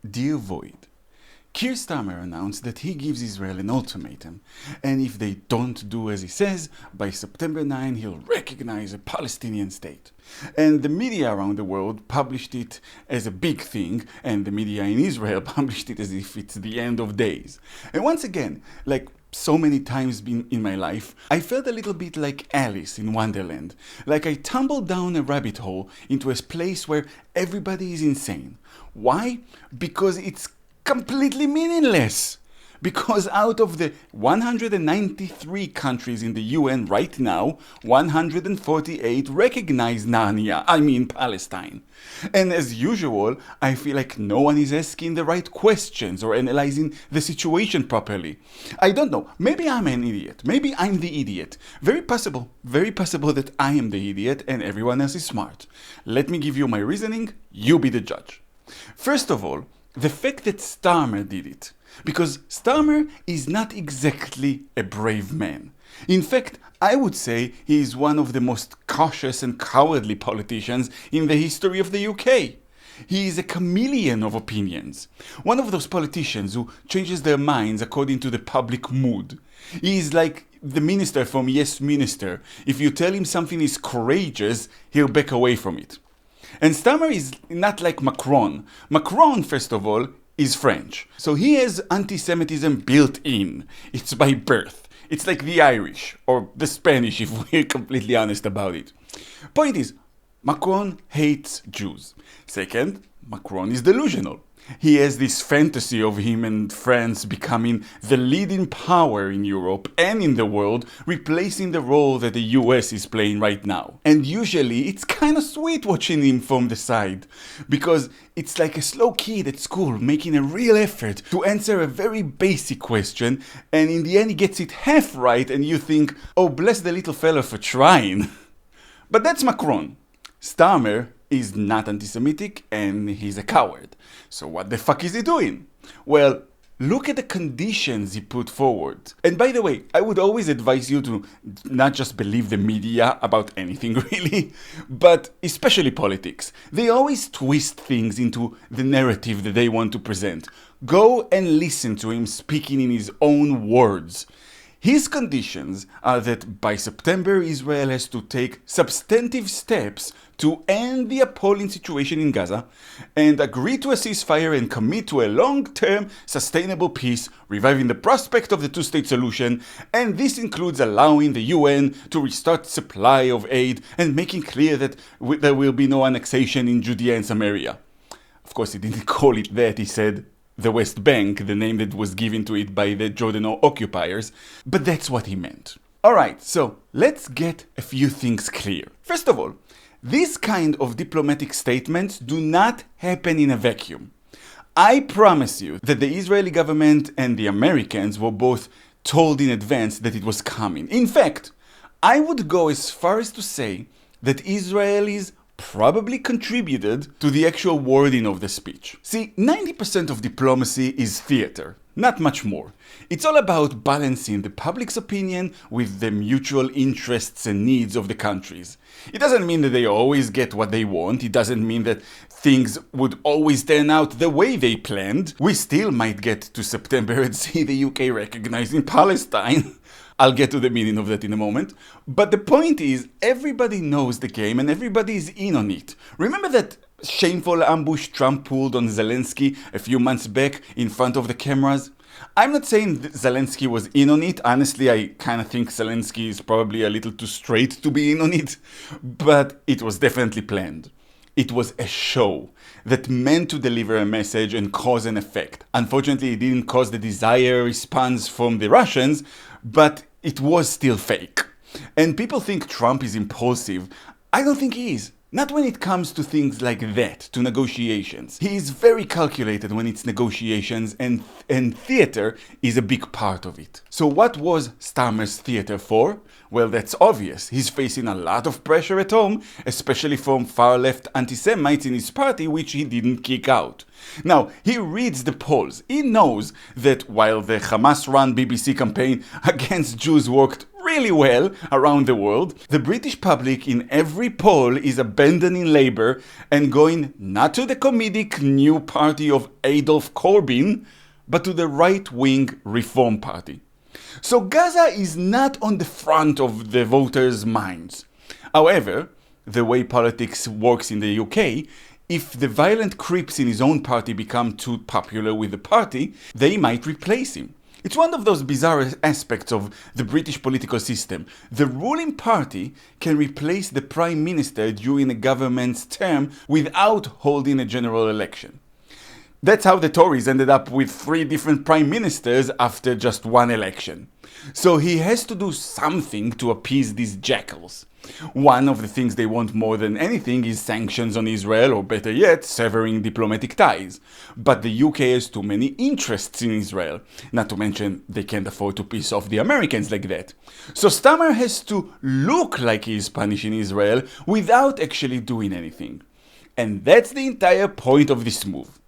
Dear Void, Keir Starmer announced that he gives Israel an ultimatum, and if they don't do as he says, by September 9 he'll recognize a Palestinian state. And the media around the world published it as a big thing, and the media in Israel published it as if it's the end of days. And once again, like so many times in my life, I felt a little bit like Alice in Wonderland. Like I tumbled down a rabbit hole into a place where everybody is insane. Why? Because it's completely meaningless. Because out of the 193 countries in the UN right now, 148 recognize Palestine. And as usual, I feel like no one is asking the right questions or analyzing the situation properly. I don't know, maybe I'm an idiot, maybe I'm the idiot. Very possible that I am the idiot and everyone else is smart. Let me give you my reasoning, you be the judge. First of all, the fact that Starmer did it. Because Starmer is not exactly a brave man. In fact, I would say he is one of the most cautious and cowardly politicians in the history of the UK. He is a chameleon of opinions. One of those politicians who changes their minds according to the public mood. He is like the minister from Yes Minister. If you tell him something is courageous, he'll back away from it. And Starmer is not like Macron. Macron, first of all, is French. So he has antisemitism built in. It's by birth. It's like the Irish, or the Spanish if we're completely honest about it. Point is, Macron hates Jews. Second, Macron is delusional. He has this fantasy of him and France becoming the leading power in Europe and in the world, replacing the role that the US is playing right now. And usually it's kind of sweet watching him from the side, because it's like a slow kid at school making a real effort to answer a very basic question, and in the end he gets it half right and you think, oh, bless the little fella for trying. But that's Macron. Starmer is not anti-Semitic and he's a coward. So what the fuck is he doing? Well, look at the conditions he put forward. And by the way, I would always advise you to not just believe the media about anything really, but especially politics. They always twist things into the narrative that they want to present. Go and listen to him speaking in his own words. His conditions are that by September, Israel has to take substantive steps to end the appalling situation in Gaza and agree to a ceasefire and commit to a long-term sustainable peace, reviving the prospect of the two-state solution, and this includes allowing the UN to restart supply of aid and making clear that there will be no annexation in Judea and Samaria. Of course, he didn't call it that, he said the West Bank, the name that was given to it by the Jordan occupiers, but that's what he meant. Alright, so let's get a few things clear. First of all, this kind of diplomatic statements do not happen in a vacuum. I promise you that the Israeli government and the Americans were both told in advance that it was coming. In fact, I would go as far as to say that Israelis probably contributed to the actual wording of the speech. See, 90% of diplomacy is theater, not much more. It's all about balancing the public's opinion with the mutual interests and needs of the countries. It doesn't mean that they always get what they want. It doesn't mean that things would always turn out the way they planned. We still might get to September and see the UK recognizing Palestine. I'll get to the meaning of that in a moment. But the point is, everybody knows the game and everybody is in on it. Remember that shameful ambush Trump pulled on Zelensky a few months back in front of the cameras? I'm not saying that Zelensky was in on it. Honestly, I kind of think Zelensky is probably a little too straight to be in on it. But it was definitely planned. It was a show that meant to deliver a message and cause an effect. Unfortunately, it didn't cause the desired response from the Russians, but it was still fake. And people think Trump is impulsive. I don't think he is. Not when it comes to things like that, to negotiations. He is very calculated when it's negotiations, and theater is a big part of it. So what was Starmer's theater for? Well, that's obvious. He's facing a lot of pressure at home, especially from far-left anti-Semites in his party, which he didn't kick out. Now, he reads the polls. He knows that while the Hamas-run BBC campaign against Jews worked really really well around the world, the British public in every poll is abandoning Labour and going not to the comedic new party of Adolf Corbyn, but to the right-wing Reform Party. So Gaza is not on the front of the voters' minds. However, the way politics works in the UK, if the violent creeps in his own party become too popular with the party, they might replace him. It's one of those bizarre aspects of the British political system. The ruling party can replace the Prime Minister during a government's term without holding a general election. That's how the Tories ended up with 3 different prime ministers after just one election. So he has to do something to appease these jackals. One of the things they want more than anything is sanctions on Israel, or better yet, severing diplomatic ties. But the UK has too many interests in Israel, not to mention they can't afford to piss off the Americans like that. So Starmer has to look like he is punishing Israel without actually doing anything. And that's the entire point of this move.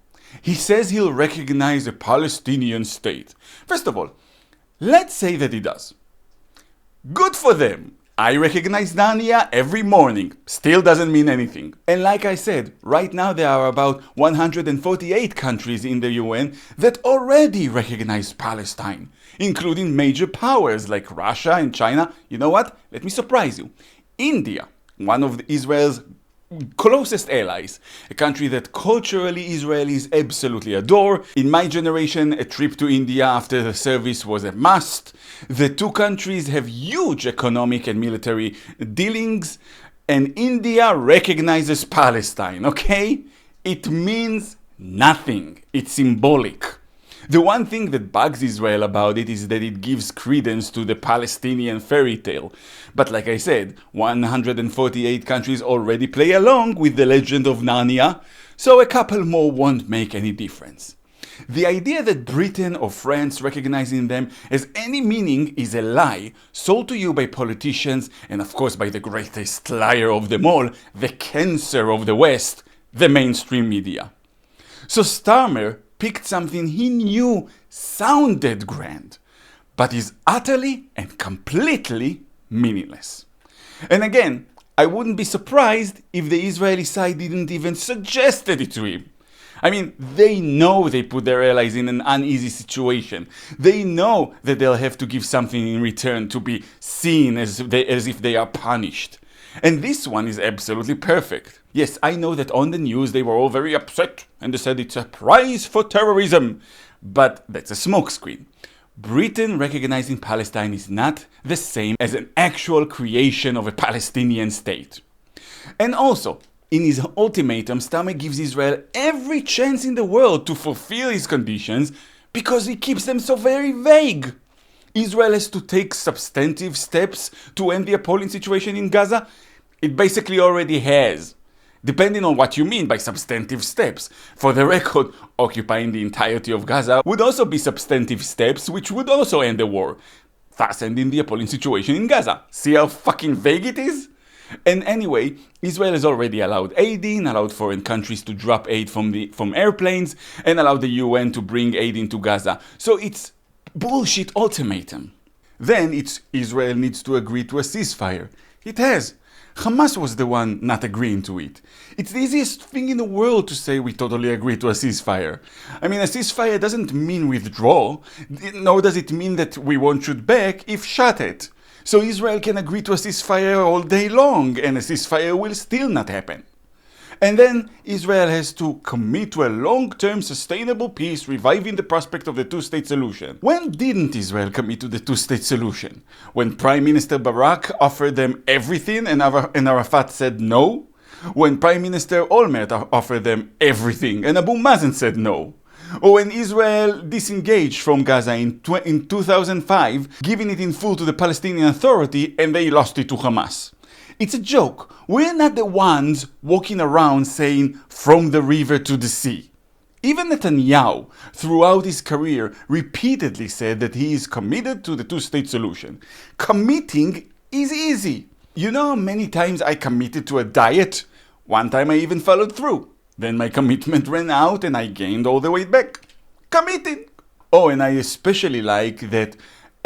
He says he'll recognize a Palestinian state. First of all, let's say that he does. Good for them. I recognize Narnia every morning. Still doesn't mean anything. And like I said, right now there are about 148 countries in the UN that already recognize Palestine, including major powers like Russia and China. You know what? Let me surprise you. India, one of Israel's closest allies, a country that culturally Israelis absolutely adore. In my generation, a trip to India after the service was a must. The two countries have huge economic and military dealings, and India recognizes Palestine, okay? It means nothing. It's symbolic. The one thing that bugs Israel about it is that it gives credence to the Palestinian fairy tale. But like I said, 148 countries already play along with the legend of Narnia, so a couple more won't make any difference. The idea that Britain or France recognizing them as any meaning is a lie sold to you by politicians and of course by the greatest liar of them all, the cancer of the West, the mainstream media. So Starmer picked something he knew sounded grand, but is utterly and completely meaningless. And again, I wouldn't be surprised if the Israeli side didn't even suggest it to him. I mean, they know they put their allies in an uneasy situation. They know that they'll have to give something in return to be seen as if they are punished. And this one is absolutely perfect. Yes, I know that on the news they were all very upset and they said it's a prize for terrorism. But that's a smokescreen. Britain recognizing Palestine is not the same as an actual creation of a Palestinian state. And also, in his ultimatum, Starmer gives Israel every chance in the world to fulfill his conditions because he keeps them so very vague. Israel has to take substantive steps to end the appalling situation in Gaza. It basically already has, depending on what you mean by substantive steps. For the record, occupying the entirety of Gaza would also be substantive steps which would also end the war, thus ending the appalling situation in Gaza. See how fucking vague it is? And anyway, Israel has already allowed aid in, allowed foreign countries to drop aid from airplanes, and allowed the UN to bring aid into Gaza. So it's bullshit ultimatum. Then it's Israel needs to agree to a ceasefire. It has. Hamas was the one not agreeing to it. It's the easiest thing in the world to say we totally agree to a ceasefire. I mean, a ceasefire doesn't mean withdrawal, nor does it mean that we won't shoot back if shot at. So Israel can agree to a ceasefire all day long, and a ceasefire will still not happen. And then Israel has to commit to a long-term sustainable peace, reviving the prospect of the two-state solution. When didn't Israel commit to the two-state solution? When Prime Minister Barak offered them everything and Arafat said no? When Prime Minister Olmert offered them everything and Abu Mazen said no? Or when Israel disengaged from Gaza in 2005, giving it in full to the Palestinian Authority and they lost it to Hamas? It's a joke. We're not the ones walking around saying, from the river to the sea. Even Netanyahu, throughout his career, repeatedly said that he is committed to the two-state solution. Committing is easy. You know how many times I committed to a diet? One time I even followed through. Then my commitment ran out and I gained all the way back. Committing! Oh, and I especially like that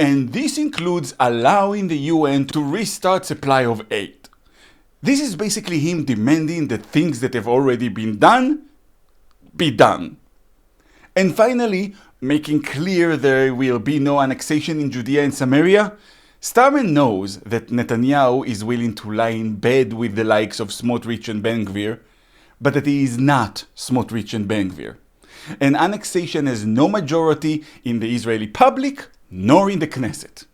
And this includes allowing the UN to restart supply of aid. This is basically him demanding that things that have already been done, be done. And finally, making clear there will be no annexation in Judea and Samaria, Starmer knows that Netanyahu is willing to lie in bed with the likes of Smotrich and Ben-Gvir, but that he is not Smotrich and Ben-Gvir. And annexation has no majority in the Israeli public, nor in the Knesset.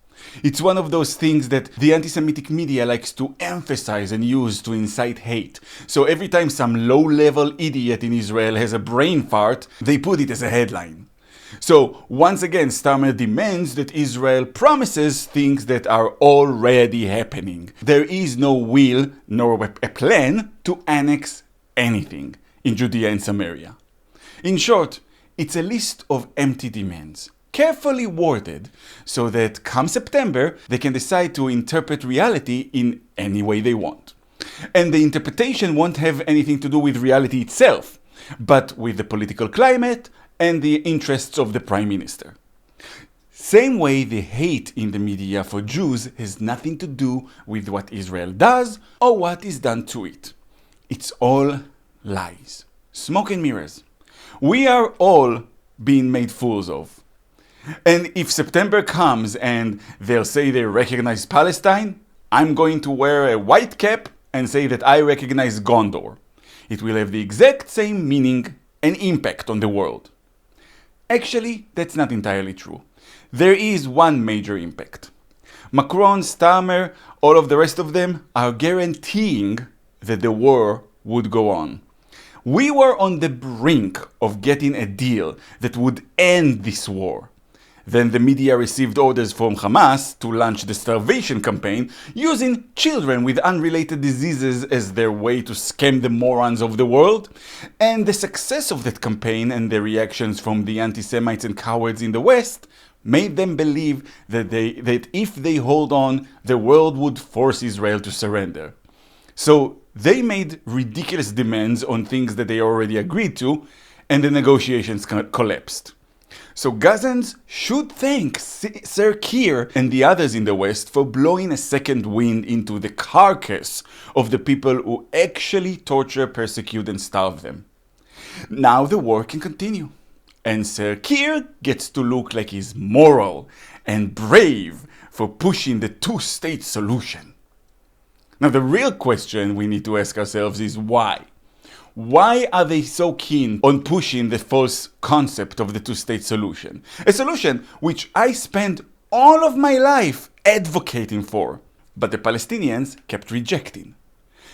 It's one of those things that the anti-Semitic media likes to emphasize and use to incite hate. So every time some low-level idiot in Israel has a brain fart, they put it as a headline. So once again, Starmer demands that Israel promises things that are already happening. There is no will nor a plan to annex anything in Judea and Samaria. In short, it's a list of empty demands, carefully worded so that come September they can decide to interpret reality in any way they want. And the interpretation won't have anything to do with reality itself, but with the political climate and the interests of the Prime Minister. Same way the hate in the media for Jews has nothing to do with what Israel does or what is done to it. It's all lies. Smoke and mirrors. We are all being made fools of. And if September comes and they'll say they recognize Palestine, I'm going to wear a white cap and say that I recognize Gondor. It will have the exact same meaning and impact on the world. Actually, that's not entirely true. There is one major impact. Macron, Starmer, all of the rest of them are guaranteeing that the war would go on. We were on the brink of getting a deal that would end this war. Then the media received orders from Hamas to launch the starvation campaign using children with unrelated diseases as their way to scam the morons of the world. And the success of that campaign and the reactions from the anti-Semites and cowards in the West made them believe that if they hold on, the world would force Israel to surrender. So they made ridiculous demands on things that they already agreed to, and the negotiations collapsed. So Gazans should thank Sir Keir and the others in the West for blowing a second wind into the carcass of the people who actually torture, persecute and starve them. Now the war can continue, and Sir Keir gets to look like he's moral and brave for pushing the two-state solution. Now the real question we need to ask ourselves is why? Why are they so keen on pushing the false concept of the two-state solution? A solution which I spent all of my life advocating for, but the Palestinians kept rejecting.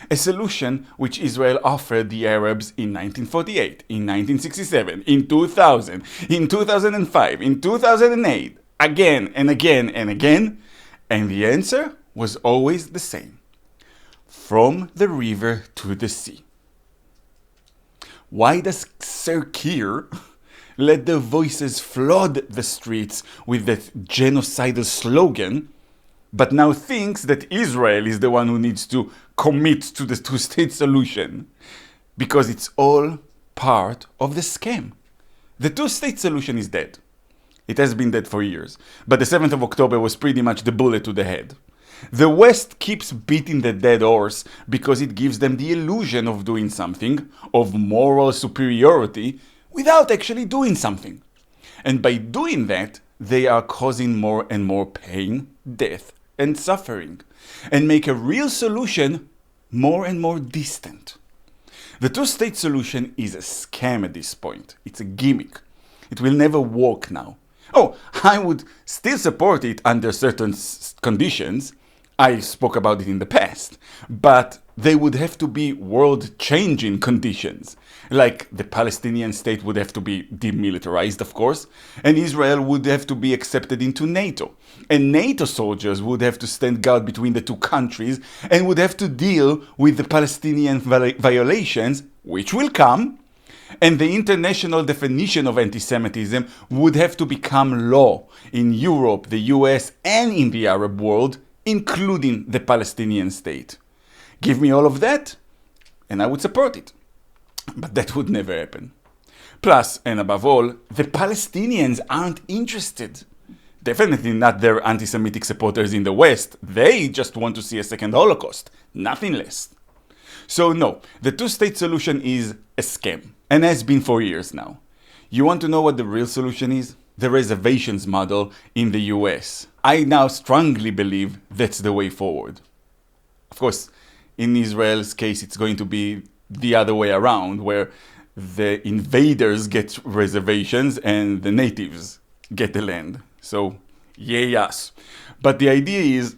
A solution which Israel offered the Arabs in 1948, in 1967, in 2000, in 2005, in 2008, again and again and again, and the answer was always the same. From the river to the sea. Why does Sir Keir let the voices flood the streets with that genocidal slogan, but now thinks that Israel is the one who needs to commit to the two-state solution? Because it's all part of the scam. The two-state solution is dead. It has been dead for years, but the 7th of October was pretty much the bullet to the head. The West keeps beating the dead horse because it gives them the illusion of doing something, of moral superiority, without actually doing something. And by doing that, they are causing more and more pain, death, and suffering, and make a real solution more and more distant. The two-state solution is a scam at this point. It's a gimmick. It will never work now. Oh, I would still support it under certain conditions. I spoke about it in the past, but they would have to be world-changing conditions. Like the Palestinian state would have to be demilitarized, of course, and Israel would have to be accepted into NATO. And NATO soldiers would have to stand guard between the two countries and would have to deal with the Palestinian violations, which will come, and the international definition of antisemitism would have to become law in Europe, the US, and in the Arab world, including the Palestinian state. Give me all of that, and I would support it. But that would never happen. Plus, and above all, the Palestinians aren't interested. Definitely not their anti-Semitic supporters in the West. They just want to see a second Holocaust, nothing less. So no, the two-state solution is a scam, and has been for years now. You want to know what the real solution is? The reservations model in the US. I now strongly believe that's the way forward. Of course, in Israel's case, it's going to be the other way around, where the invaders get reservations and the natives get the land. So, yay us. But the idea is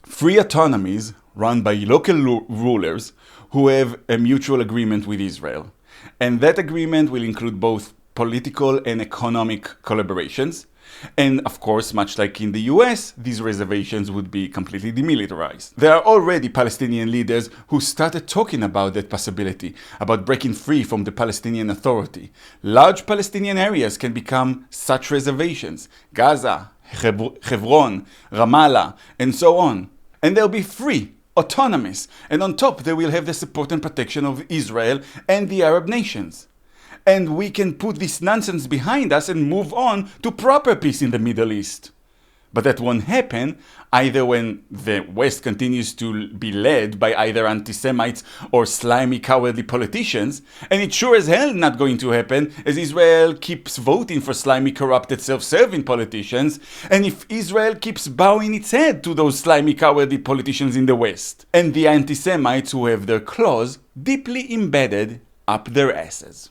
free autonomies run by local rulers who have a mutual agreement with Israel. And that agreement will include both political and economic collaborations. And of course, much like in the US, these reservations would be completely demilitarized. There are already Palestinian leaders who started talking about that possibility, about breaking free from the Palestinian Authority. Large Palestinian areas can become such reservations: Gaza, Hebron, Ramallah, and so on. And they'll be free, autonomous, and on top they will have the support and protection of Israel and the Arab nations. And we can put this nonsense behind us and move on to proper peace in the Middle East. But that won't happen either when the West continues to be led by either anti-Semites or slimy, cowardly politicians, and it's sure as hell not going to happen as Israel keeps voting for slimy, corrupted, self-serving politicians, and if Israel keeps bowing its head to those slimy, cowardly politicians in the West, and the anti-Semites who have their claws deeply embedded up their asses.